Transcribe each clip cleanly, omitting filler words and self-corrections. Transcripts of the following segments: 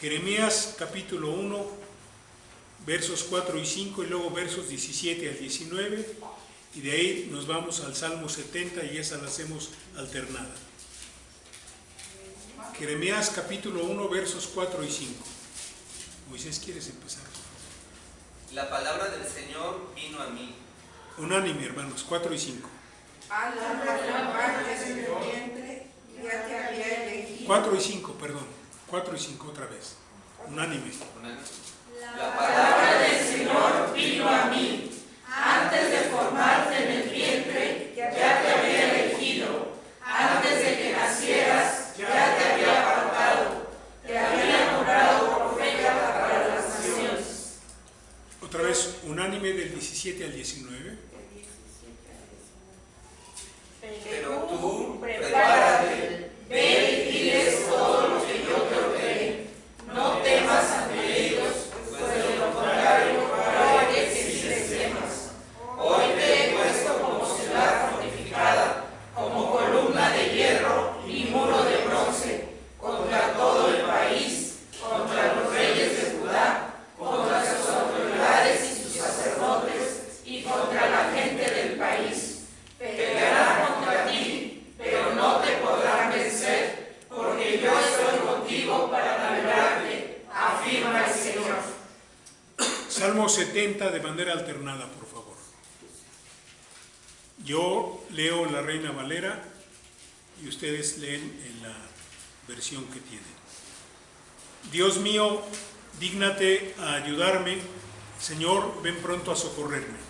Jeremías capítulo 1, versos 4 y 5 y luego versos 17 al 19, y de ahí nos vamos al Salmo 70 y esa la hacemos alternada. Jeremías capítulo 1, versos 4 y 5. Moisés, ¿quieres empezar? La palabra del Señor vino a mí. Unánime, hermanos, 4 y 5. 4 y 5, perdón. 4 y 5 otra vez. Unánime. La palabra del Señor vino a mí. Antes de formarte en el vientre, ya te había elegido. Antes de que nacieras, ya te había apartado. Te había nombrado profeta para las naciones. Otra vez, unánime del 17 al 19. Pero tú, prepárate, ve y diles todo lo que yo te ordene. No temas ante ellos, pues de lo contrario, haré que sí les temas. Hoy te he puesto como ciudad fortificada, como columna de hierro y muro de bronce, contra todo el país, contra los reyes de Judá, contra sus autoridades y sus sacerdotes, y contra la gente del país. Pelearán contra ti, pero no te podrán vencer, porque yo estoy contigo para librarte, afirma el Señor. Salmo 70 de manera alternada, por favor. Yo leo la Reina Valera y ustedes leen en la versión que tienen. Dios mío, dígnate a ayudarme. Señor, ven pronto a socorrerme.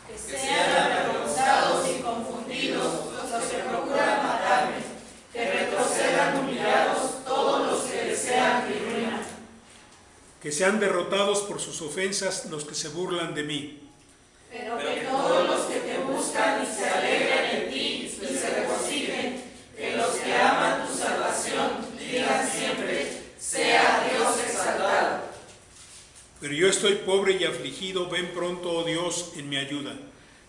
Que sean avergonzados y confundidos los que procuran matarme, que retrocedan humillados todos los que desean mi ruina. Que sean derrotados por sus ofensas los que se burlan de mí. Pero que todos los que te buscan y se alegran en ti y se regocijen, que los que aman tu salvación digan siempre, sea Dios exaltado. Pero yo estoy pobre y afligido, ven pronto, oh Dios, en mi ayuda.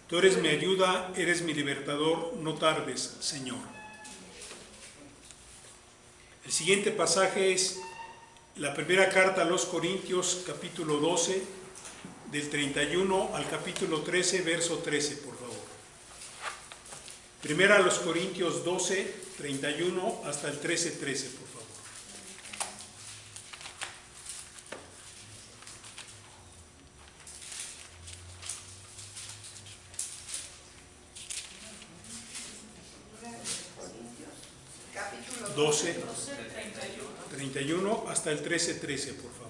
Tú eres mi ayuda, eres mi libertador, no tardes, Señor. El siguiente pasaje es la primera carta a los Corintios, capítulo 12, del 31 al capítulo 13, verso 13, por favor. Primera a los Corintios 12, 31 hasta el 13, 13, por favor. Capítulo 12, 31 hasta el 13, 13, por favor.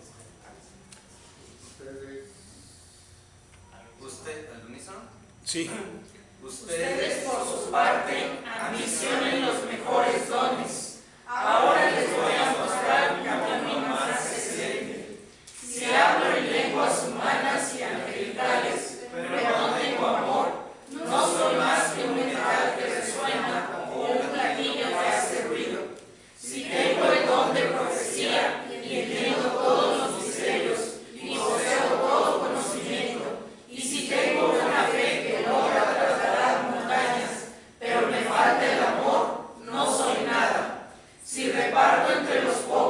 ¿Usted, al unísono? Sí. Ustedes por su parte ambicionen los mejores dones. Ahora les voy a mostrar un camino más excelente. Si hablo en lenguas humanas y angelicales, pero no tengo amor, no soy más que un metal que resuena o un platillo que hace ruido. Si tengo el don de profecía y entiendo todos los misterios y poseo todo conocimiento, y si tengo una fe que logra trasladar montañas, pero me falta el amor, no soy nada. Si reparto entre los pobres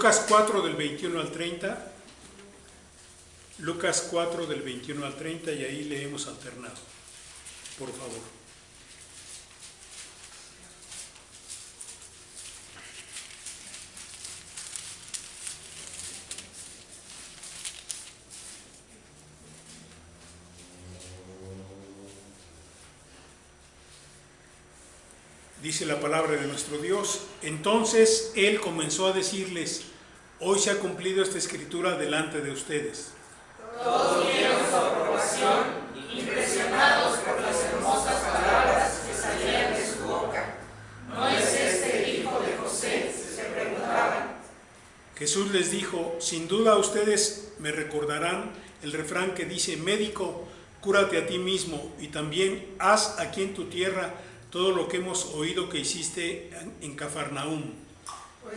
Lucas 4 del 21 al 30. Lucas 4 del 21 al 30 y ahí leemos alternado, por favor. Dice la palabra de nuestro Dios. Entonces él comenzó a decirles: hoy se ha cumplido esta escritura delante de ustedes. Todos dieron su aprobación, impresionados por las hermosas palabras que salían de su boca. ¿No es este el hijo de José?, se preguntaban. Jesús les dijo: sin duda ustedes me recordarán el refrán que dice: médico, cúrate a ti mismo, y también haz aquí en tu tierra todo lo que hemos oído que hiciste en Cafarnaúm.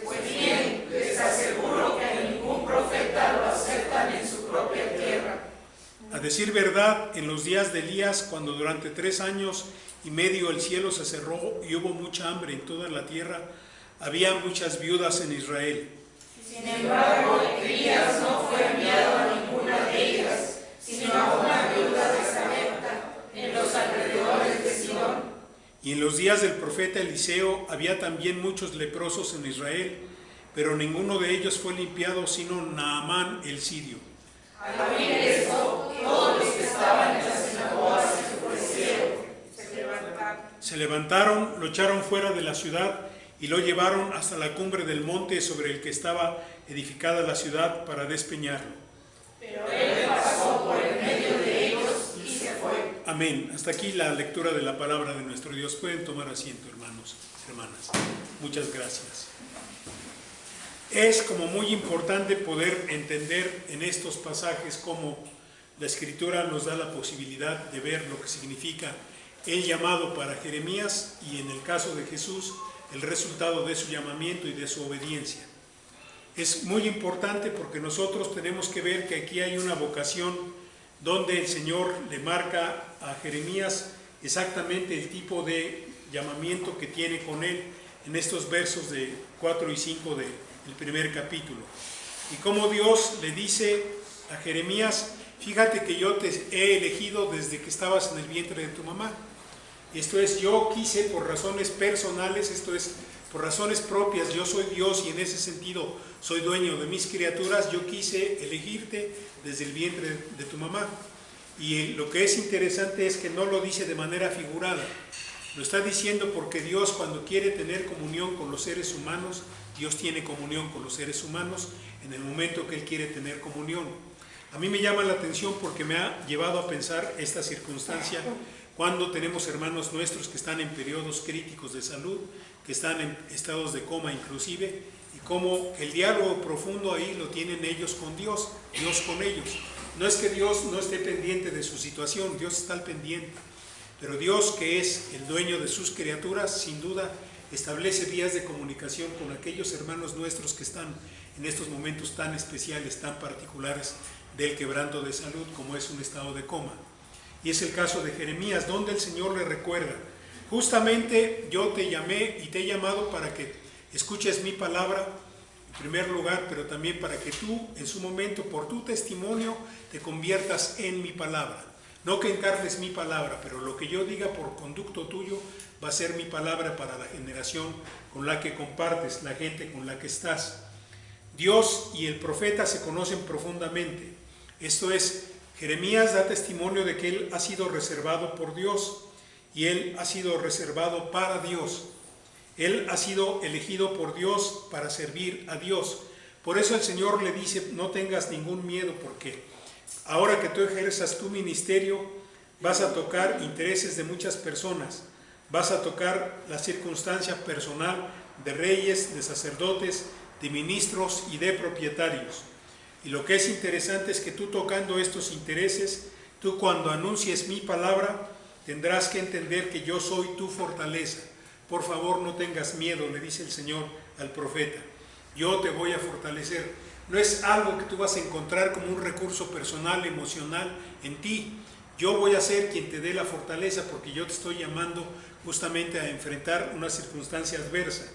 Pues bien, les aseguro que a ningún profeta lo aceptan en su propia tierra. A decir verdad, en los días de Elías, cuando durante 3 años y medio el cielo se cerró y hubo mucha hambre en toda la tierra, había muchas viudas en Israel. Sin embargo, Elías no fue enviado a ninguna de ellas, sino a una viuda de Sarepta, en los alrededores de Sidón. Y en los días del profeta Eliseo había también muchos leprosos en Israel, pero ninguno de ellos fue limpiado sino Naamán el sirio. Al oír esto, todos los que estaban en las sinagogas se enfurecieron, Se levantaron, lo echaron fuera de la ciudad y lo llevaron hasta la cumbre del monte sobre el que estaba edificada la ciudad para despeñarlo. Pero él pasó por el medio de ellos y se fue. Amén. Hasta aquí la lectura de la palabra de nuestro Dios. Pueden tomar asiento, hermanos, hermanas. Muchas gracias. Es como muy importante poder entender en estos pasajes cómo la Escritura nos da la posibilidad de ver lo que significa el llamado para Jeremías y, en el caso de Jesús, el resultado de su llamamiento y de su obediencia. Es muy importante porque nosotros tenemos que ver que aquí hay una vocación donde el Señor le marca a Jeremías exactamente el tipo de llamamiento que tiene con él en estos versos de 4 y 5 del primer capítulo. Y como Dios le dice a Jeremías: fíjate que yo te he elegido desde que estabas en el vientre de tu mamá. Esto es, yo quise por razones personales, esto es, por razones propias, yo soy Dios y en ese sentido soy dueño de mis criaturas, yo quise elegirte desde el vientre de tu mamá. Y lo que es interesante es que no lo dice de manera figurada, lo está diciendo porque Dios, cuando quiere tener comunión con los seres humanos, Dios tiene comunión con los seres humanos en el momento que Él quiere tener comunión. A mí me llama la atención porque me ha llevado a pensar esta circunstancia cuando tenemos hermanos nuestros que están en periodos críticos de salud, que están en estados de coma inclusive, y cómo el diálogo profundo ahí lo tienen ellos con Dios, Dios con ellos. No es que Dios no esté pendiente de su situación, Dios está al pendiente, pero Dios, que es el dueño de sus criaturas, sin duda establece vías de comunicación con aquellos hermanos nuestros que están en estos momentos tan especiales, tan particulares del quebranto de salud como es un estado de coma. Y es el caso de Jeremías, donde el Señor le recuerda: justamente yo te llamé y te he llamado para que escuches mi palabra en primer lugar, pero también para que tú en su momento, por tu testimonio, te conviertas en mi palabra. No que encarnes mi palabra, pero lo que yo diga por conducto tuyo va a ser mi palabra para la generación con la que compartes, la gente con la que estás. Dios y el profeta se conocen profundamente. Esto es, Jeremías da testimonio de que él ha sido reservado por Dios y él ha sido reservado para Dios. Él ha sido elegido por Dios para servir a Dios. Por eso el Señor le dice: no tengas ningún miedo, porque ahora que tú ejerzas tu ministerio, vas a tocar intereses de muchas personas, vas a tocar la circunstancia personal de reyes, de sacerdotes, de ministros y de propietarios. Y lo que es interesante es que tú, tocando estos intereses, tú, cuando anuncies mi palabra, tendrás que entender que yo soy tu fortaleza. Por favor, no tengas miedo, le dice el Señor al profeta. Yo te voy a fortalecer. No es algo que tú vas a encontrar como un recurso personal, emocional en ti. Yo voy a ser quien te dé la fortaleza, porque yo te estoy llamando justamente a enfrentar una circunstancia adversa.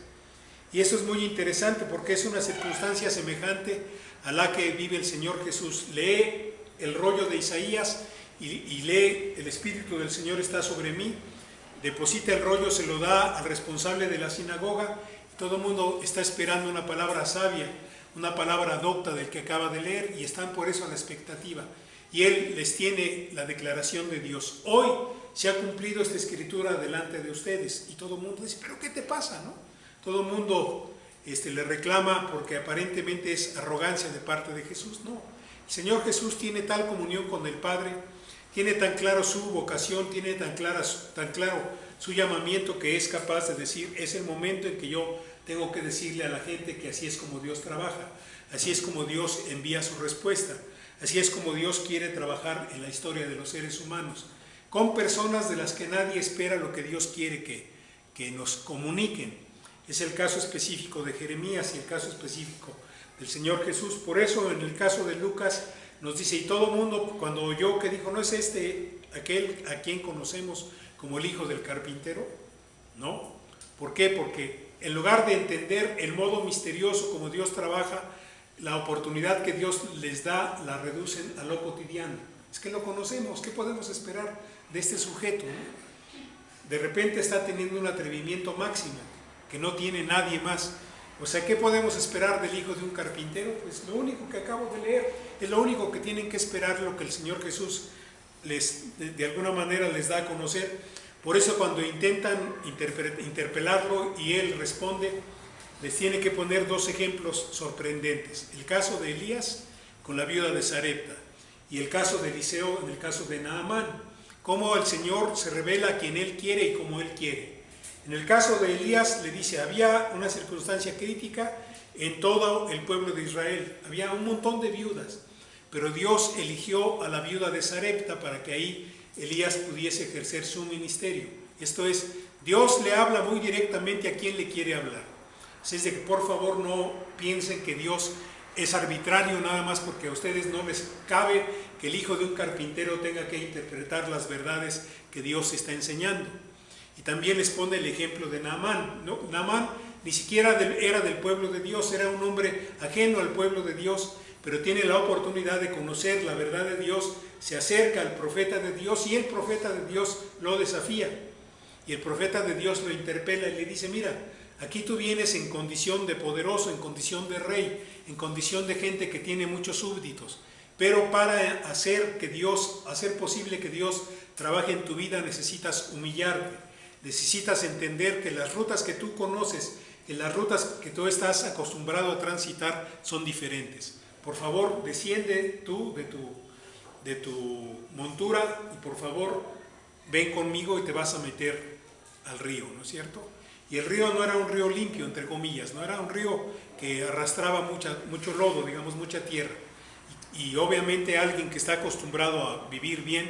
Y eso es muy interesante porque es una circunstancia semejante a la que vive el Señor Jesús. Lee el rollo de Isaías y lee: el Espíritu del Señor está sobre mí. Deposita el rollo, se lo da al responsable de la sinagoga. Todo el mundo está esperando una palabra sabia, una palabra docta del que acaba de leer, y están por eso a la expectativa. Y él les tiene la declaración de Dios. Hoy se ha cumplido esta escritura delante de ustedes. Y todo el mundo dice: ¿pero qué te pasa, no? Todo el mundo le reclama porque aparentemente es arrogancia de parte de Jesús. No, el Señor Jesús tiene tal comunión con el Padre, tiene tan claro su vocación, tiene tan claro su llamamiento, que es capaz de decir: es el momento en que yo tengo que decirle a la gente que así es como Dios trabaja, así es como Dios envía su respuesta, así es como Dios quiere trabajar en la historia de los seres humanos, con personas de las que nadie espera lo que Dios quiere que nos comuniquen. Es el caso específico de Jeremías y el caso específico del Señor Jesús. Por eso en el caso de Lucas nos dice: y todo el mundo cuando oyó que dijo: ¿no es aquel a quien conocemos como el hijo del carpintero? No. ¿Por qué? Porque en lugar de entender el modo misterioso como Dios trabaja, la oportunidad que Dios les da la reducen a lo cotidiano. Es que lo conocemos, ¿qué podemos esperar de este sujeto, no? De repente está teniendo un atrevimiento máximo que no tiene nadie más. O sea, ¿qué podemos esperar del hijo de un carpintero? Pues lo único que acabo de leer, es lo único que tienen que esperar, lo que el Señor Jesús de alguna manera les da a conocer. Por eso cuando intentan interpelarlo y él responde, les tiene que poner dos ejemplos sorprendentes: el caso de Elías con la viuda de Sarepta y el caso de Eliseo en el caso de Naamán. Cómo el Señor se revela a quien Él quiere y como Él quiere. En el caso de Elías le dice: había una circunstancia crítica en todo el pueblo de Israel, había un montón de viudas, pero Dios eligió a la viuda de Sarepta para que ahí Elías pudiese ejercer su ministerio. Esto es, Dios le habla muy directamente a quien le quiere hablar. Así es de que por favor no piensen que Dios es arbitrario nada más porque a ustedes no les cabe que el hijo de un carpintero tenga que interpretar las verdades que Dios está enseñando. Y también les pone el ejemplo de Naamán, ¿no? Naamán ni siquiera era del pueblo de Dios, era un hombre ajeno al pueblo de Dios, pero tiene la oportunidad de conocer la verdad de Dios, se acerca al profeta de Dios y el profeta de Dios lo desafía. Y el profeta de Dios lo interpela y le dice: mira, aquí tú vienes en condición de poderoso, en condición de rey, en condición de gente que tiene muchos súbditos, pero para hacer posible que Dios trabaje en tu vida necesitas humillarte, necesitas entender que las rutas que tú conoces, que las rutas que tú estás acostumbrado a transitar son diferentes. Por favor, desciende tú de tu montura y por favor ven conmigo y te vas a meter al río, ¿no es cierto? Y el río no era un río limpio, entre comillas, no era un río que arrastraba mucho lodo, digamos, mucha tierra. Y obviamente alguien que está acostumbrado a vivir bien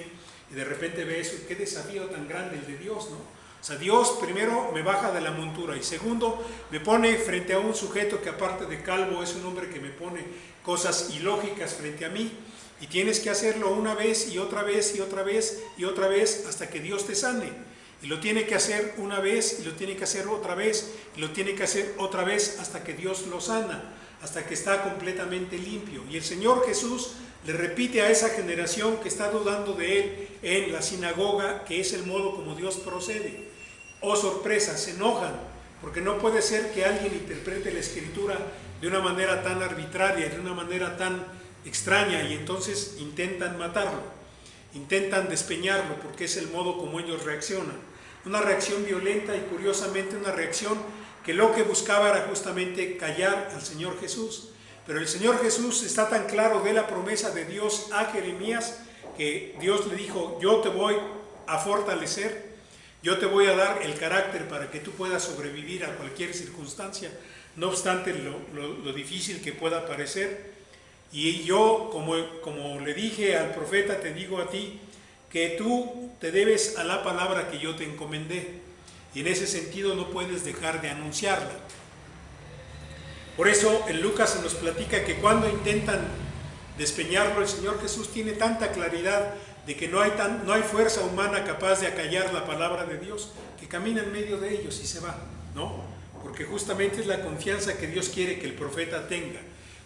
y de repente ve eso, qué desafío tan grande el de Dios, ¿no? O sea, Dios primero me baja de la montura y segundo me pone frente a un sujeto que aparte de calvo es un hombre que me pone cosas ilógicas frente a mí, y tienes que hacerlo una vez y otra vez y otra vez y otra vez hasta que Dios te sane. Y lo tiene que hacer una vez y lo tiene que hacer otra vez y lo tiene que hacer otra vez hasta que Dios lo sana, hasta que está completamente limpio. Y el Señor Jesús le repite a esa generación que está dudando de Él en la sinagoga que es el modo como Dios procede. Oh sorpresa, se enojan, porque no puede ser que alguien interprete la Escritura de una manera tan arbitraria, de una manera tan extraña, y entonces intentan matarlo, intentan despeñarlo, porque es el modo como ellos reaccionan. Una reacción violenta y curiosamente una reacción que lo que buscaba era justamente callar al Señor Jesús. Pero el Señor Jesús está tan claro de la promesa de Dios a Jeremías que Dios le dijo: yo te voy a fortalecer, yo te voy a dar el carácter para que tú puedas sobrevivir a cualquier circunstancia, no obstante lo difícil que pueda parecer. Y yo, como le dije al profeta, te digo a ti que tú te debes a la palabra que yo te encomendé. Y en ese sentido no puedes dejar de anunciarla. Por eso en Lucas se nos platica que cuando intentan despeñarlo, el Señor Jesús tiene tanta claridad de que no hay fuerza humana capaz de acallar la palabra de Dios, que camina en medio de ellos y se va, ¿no? porque justamente es la confianza que Dios quiere que el profeta tenga.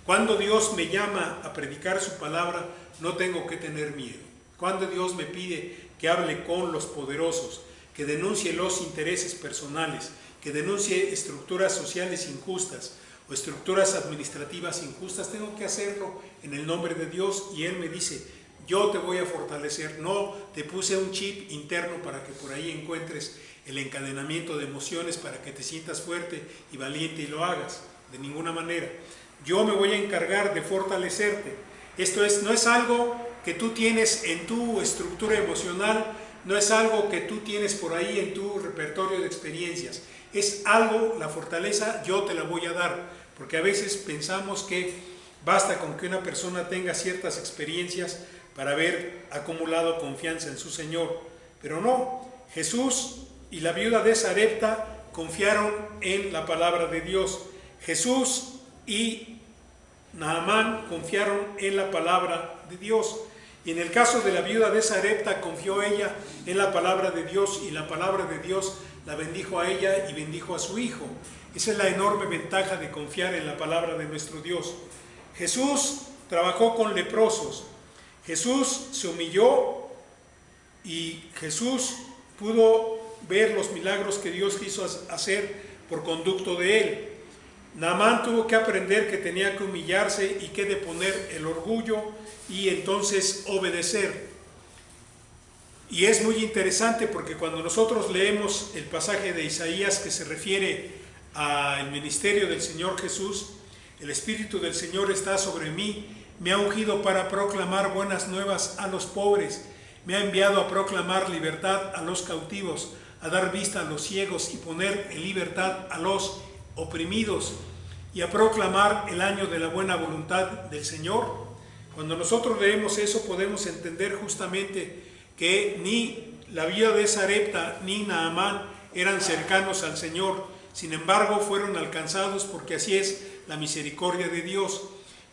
Cuando Dios me llama a predicar su palabra, no tengo que tener miedo. Cuando Dios me pide que hable con los poderosos, que denuncie los intereses personales, que denuncie estructuras sociales injustas o estructuras administrativas injustas, tengo que hacerlo en el nombre de Dios, y Él me dice: yo te voy a fortalecer. No te puse un chip interno para que por ahí encuentres el encadenamiento de emociones para que te sientas fuerte y valiente y lo hagas. De ninguna manera. Yo me voy a encargar de fortalecerte. Esto no es algo que tú tienes en tu estructura emocional, no es algo que tú tienes por ahí en tu repertorio de experiencias. Es algo, la fortaleza yo te la voy a dar, porque a veces pensamos que basta con que una persona tenga ciertas experiencias para haber acumulado confianza en su Señor. Pero no, Jesús y la viuda de Sarepta confiaron en la palabra de Dios. Jesús y Naamán confiaron en la palabra de Dios. Y en el caso de la viuda de Sarepta, confió ella en la palabra de Dios, y la palabra de Dios la bendijo a ella y bendijo a su hijo. Esa es la enorme ventaja de confiar en la palabra de nuestro Dios. Jesús trabajó con leprosos. Jesús se humilló y Jesús pudo ver los milagros que Dios quiso hacer por conducto de él. Naamán tuvo que aprender que tenía que humillarse y que deponer el orgullo y entonces obedecer. Y es muy interesante porque cuando nosotros leemos el pasaje de Isaías que se refiere al ministerio del Señor Jesús, el Espíritu del Señor está sobre mí, me ha ungido para proclamar buenas nuevas a los pobres, me ha enviado a proclamar libertad a los cautivos, a dar vista a los ciegos y poner en libertad a los oprimidos, y a proclamar el año de la buena voluntad del Señor. Cuando nosotros leemos eso, podemos entender justamente que ni la viuda de Sarepta ni Naamán eran cercanos al Señor. Sin embargo, fueron alcanzados, porque así es la misericordia de Dios,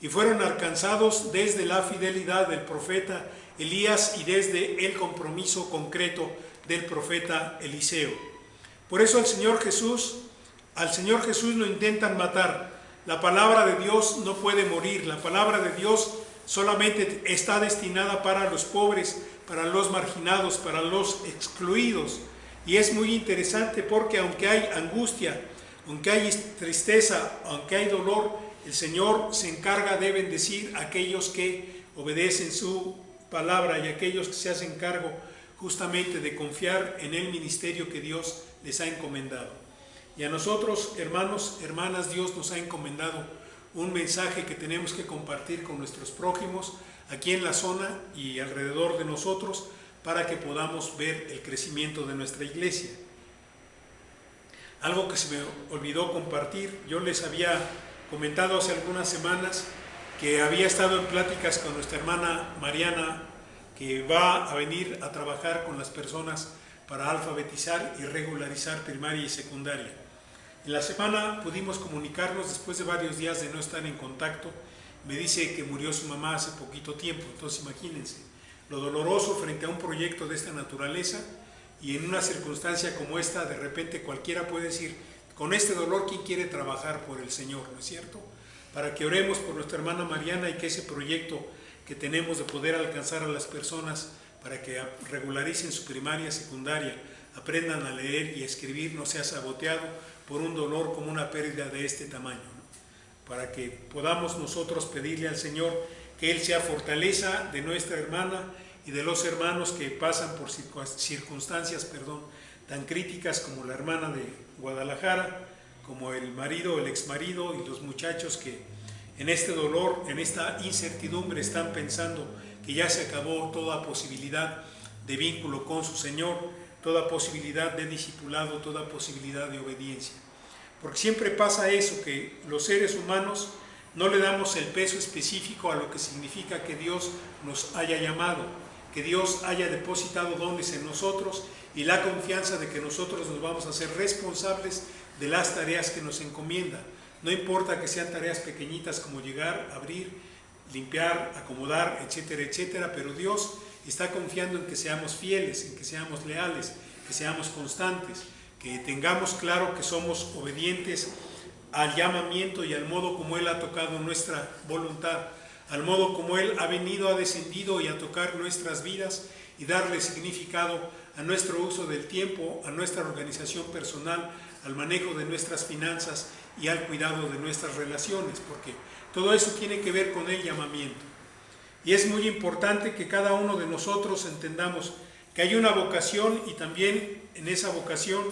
y fueron alcanzados desde la fidelidad del profeta Elías y desde el compromiso concreto del profeta Eliseo. Por eso al Señor Jesús lo intentan matar. La palabra de Dios no puede morir. La palabra de Dios solamente está destinada para los pobres, para los marginados, para los excluidos. Y es muy interesante porque aunque hay angustia, aunque hay tristeza, aunque hay dolor, el Señor se encarga de bendecir a aquellos que obedecen su palabra y a aquellos que se hacen cargo justamente de confiar en el ministerio que Dios les ha encomendado. Y a nosotros, hermanos, hermanas, Dios nos ha encomendado un mensaje que tenemos que compartir con nuestros prójimos aquí en la zona y alrededor de nosotros para que podamos ver el crecimiento de nuestra iglesia. Algo que se me olvidó compartir, yo les había comentado hace algunas semanas que había estado en pláticas con nuestra hermana Mariana, que va a venir a trabajar con las personas para alfabetizar y regularizar primaria y secundaria. En la semana pudimos comunicarnos después de varios días de no estar en contacto. Me dice que murió su mamá hace poquito tiempo, entonces imagínense lo doloroso frente a un proyecto de esta naturaleza, y en una circunstancia como esta de repente cualquiera puede decir: con este dolor, ¿quién quiere trabajar por el Señor? ¿No es cierto? Para que oremos por nuestra hermana Mariana y que ese proyecto que tenemos de poder alcanzar a las personas para que regularicen su primaria, secundaria, aprendan a leer y a escribir, no sea saboteado por un dolor como una pérdida de este tamaño, ¿no? Para que podamos nosotros pedirle al Señor que Él sea fortaleza de nuestra hermana y de los hermanos que pasan por circunstancias tan críticas como la hermana de Guadalajara, como el marido, el exmarido y los muchachos que en este dolor, en esta incertidumbre están pensando que ya se acabó toda posibilidad de vínculo con su Señor, toda posibilidad de discipulado, toda posibilidad de obediencia. Porque siempre pasa eso, que los seres humanos no le damos el peso específico a lo que significa que Dios nos haya llamado, que Dios haya depositado dones en nosotros y la confianza de que nosotros nos vamos a hacer responsables de las tareas que nos encomienda. No importa que sean tareas pequeñitas como llegar, abrir, limpiar, acomodar, etcétera, etcétera, pero Dios está confiando en que seamos fieles, en que seamos leales, que seamos constantes, que tengamos claro que somos obedientes al llamamiento y al modo como Él ha tocado nuestra voluntad, al modo como Él ha venido, ha descendido y a tocar nuestras vidas y darle significado a nuestro uso del tiempo, a nuestra organización personal, al manejo de nuestras finanzas y al cuidado de nuestras relaciones, porque todo eso tiene que ver con el llamamiento. Y es muy importante que cada uno de nosotros entendamos que hay una vocación y también en esa vocación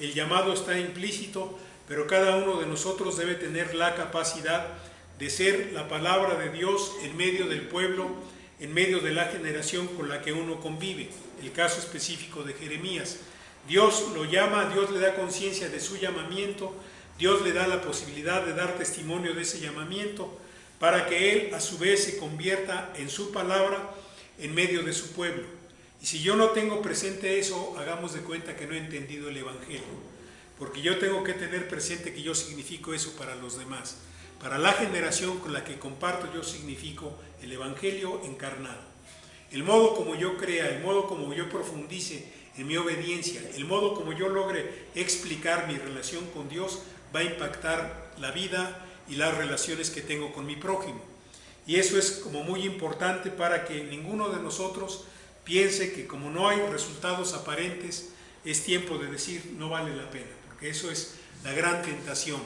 el llamado está implícito, pero cada uno de nosotros debe tener la capacidad de ser la palabra de Dios en medio del pueblo, en medio de la generación con la que uno convive. El caso específico de Jeremías. Dios lo llama, Dios le da conciencia de su llamamiento, Dios le da la posibilidad de dar testimonio de ese llamamiento para que Él a su vez se convierta en su palabra en medio de su pueblo. Y si yo no tengo presente eso, hagamos de cuenta que no he entendido el Evangelio, porque yo tengo que tener presente que yo significo eso para los demás. Para la generación con la que comparto yo significo el Evangelio encarnado. El modo como yo crea, el modo como yo profundice en mi obediencia, el modo como yo logre explicar mi relación con Dios va a impactar la vida y las relaciones que tengo con mi prójimo. Y eso es como muy importante para que ninguno de nosotros piense que como no hay resultados aparentes, es tiempo de decir no vale la pena, porque eso es la gran tentación.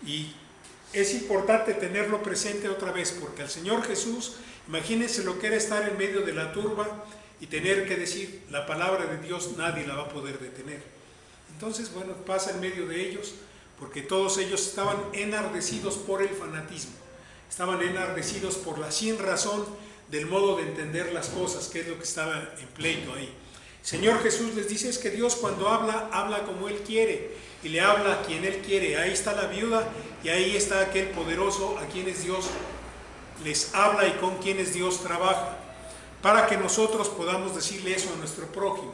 Y es importante tenerlo presente otra vez, porque al Señor Jesús, imagínense lo que era estar en medio de la turba y tener que decir la palabra de Dios, nadie la va a poder detener. Entonces, bueno, pasa en medio de ellos, porque todos ellos estaban enardecidos por el fanatismo, estaban enardecidos por la sin razón del modo de entender las cosas, que es lo que estaba en pleito ahí. Señor Jesús les dice, es que Dios cuando habla, habla como Él quiere, y le habla a quien Él quiere. Ahí está la viuda, y ahí está aquel poderoso a quienes Dios les habla y con quienes Dios trabaja, para que nosotros podamos decirle eso a nuestro prójimo,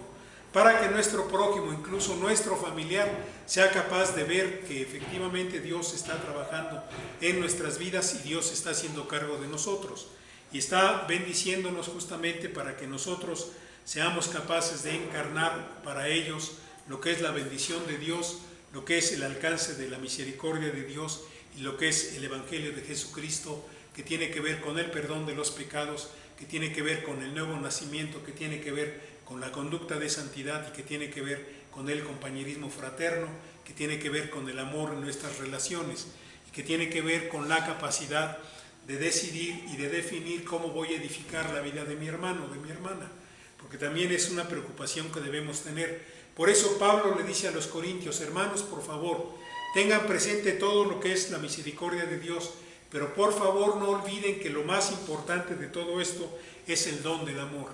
para que nuestro prójimo, incluso nuestro familiar, sea capaz de ver que efectivamente Dios está trabajando en nuestras vidas y Dios está haciendo cargo de nosotros y está bendiciéndonos justamente para que nosotros seamos capaces de encarnar para ellos lo que es la bendición de Dios, lo que es el alcance de la misericordia de Dios y lo que es el Evangelio de Jesucristo, que tiene que ver con el perdón de los pecados, que tiene que ver con el nuevo nacimiento, que tiene que ver con la conducta de santidad y que tiene que ver con el compañerismo fraterno, que tiene que ver con el amor en nuestras relaciones y que tiene que ver con la capacidad de decidir y de definir cómo voy a edificar la vida de mi hermano, de mi hermana, porque también es una preocupación que debemos tener. Por eso Pablo le dice a los corintios, hermanos, por favor, tengan presente todo lo que es la misericordia de Dios, pero por favor no olviden que lo más importante de todo esto es el don del amor.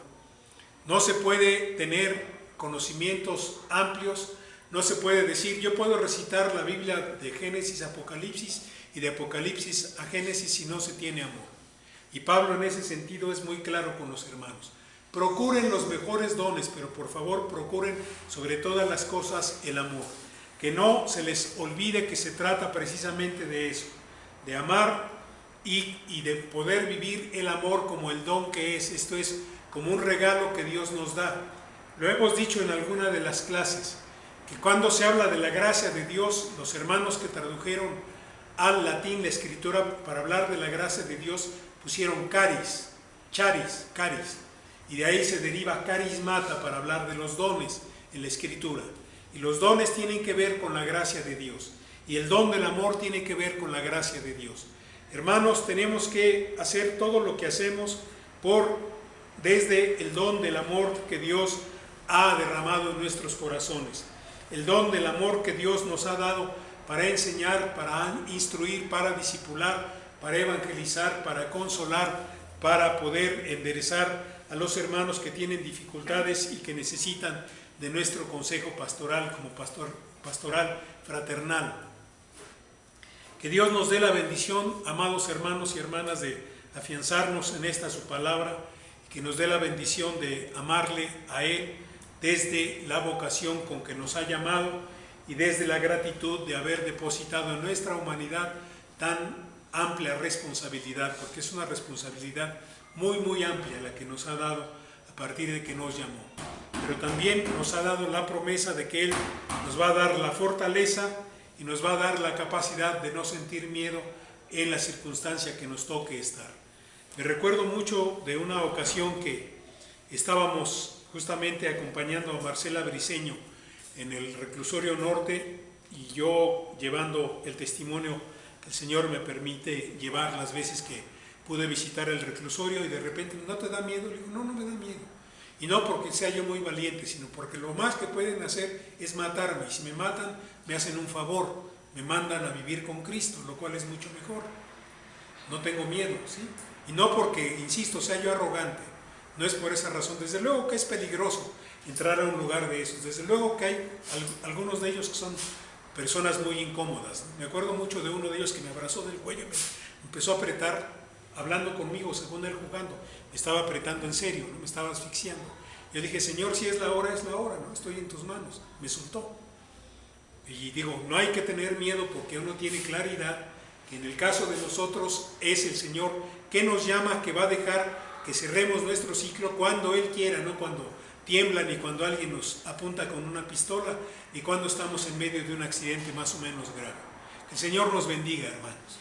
No se puede tener conocimientos amplios, no se puede decir, yo puedo recitar la Biblia de Génesis a Apocalipsis y de Apocalipsis a Génesis si no se tiene amor. Y Pablo en ese sentido es muy claro con los hermanos. Procuren los mejores dones, pero por favor procuren sobre todas las cosas el amor. Que no se les olvide que se trata precisamente de eso, de amar y de poder vivir el amor como el don que es. Esto es como un regalo que Dios nos da. Lo hemos dicho en alguna de las clases, que cuando se habla de la gracia de Dios, los hermanos que tradujeron al latín la escritura para hablar de la gracia de Dios pusieron caris, charis, caris, y de ahí se deriva carismata para hablar de los dones en la escritura. Y los dones tienen que ver con la gracia de Dios, y el don del amor tiene que ver con la gracia de Dios. Hermanos, tenemos que hacer todo lo que hacemos desde el don del amor que Dios ha derramado en nuestros corazones, el don del amor que Dios nos ha dado para enseñar, para instruir, para discipular, para evangelizar, para consolar, para poder enderezar a los hermanos que tienen dificultades y que necesitan de nuestro consejo pastoral como pastoral fraternal. Que Dios nos dé la bendición, amados hermanos y hermanas, de afianzarnos en esta su palabra, que nos dé la bendición de amarle a Él desde la vocación con que nos ha llamado y desde la gratitud de haber depositado en nuestra humanidad tan amplia responsabilidad, porque es una responsabilidad muy, muy amplia la que nos ha dado a partir de que nos llamó. Pero también nos ha dado la promesa de que Él nos va a dar la fortaleza y nos va a dar la capacidad de no sentir miedo en la circunstancia que nos toque estar. Me recuerdo mucho de una ocasión que estábamos justamente acompañando a Marcela Briceño en el reclusorio norte y yo llevando el testimonio que el Señor me permite llevar las veces que pude visitar el reclusorio, y de repente, ¿no te da miedo? Le digo, no, no me da miedo. Y no porque sea yo muy valiente, sino porque lo más que pueden hacer es matarme. Y si me matan, me hacen un favor, me mandan a vivir con Cristo, lo cual es mucho mejor. No tengo miedo, ¿sí? Y no porque, insisto, sea yo arrogante, no es por esa razón. Desde luego que es peligroso entrar a un lugar de esos, desde luego que hay algunos de ellos que son personas muy incómodas. Me acuerdo mucho de uno de ellos que me abrazó del cuello y me empezó a apretar, hablando conmigo, según él jugando, me estaba apretando en serio, ¿no? Me estaba asfixiando. Yo dije, Señor, si es la hora, ¿no? Estoy en tus manos. Me soltó. Y digo, no hay que tener miedo porque uno tiene claridad que en el caso de nosotros es el Señor que nos llama, que va a dejar que cerremos nuestro ciclo cuando Él quiera, no cuando tiembla, ni cuando alguien nos apunta con una pistola, ni cuando estamos en medio de un accidente más o menos grave. Que el Señor nos bendiga, hermanos.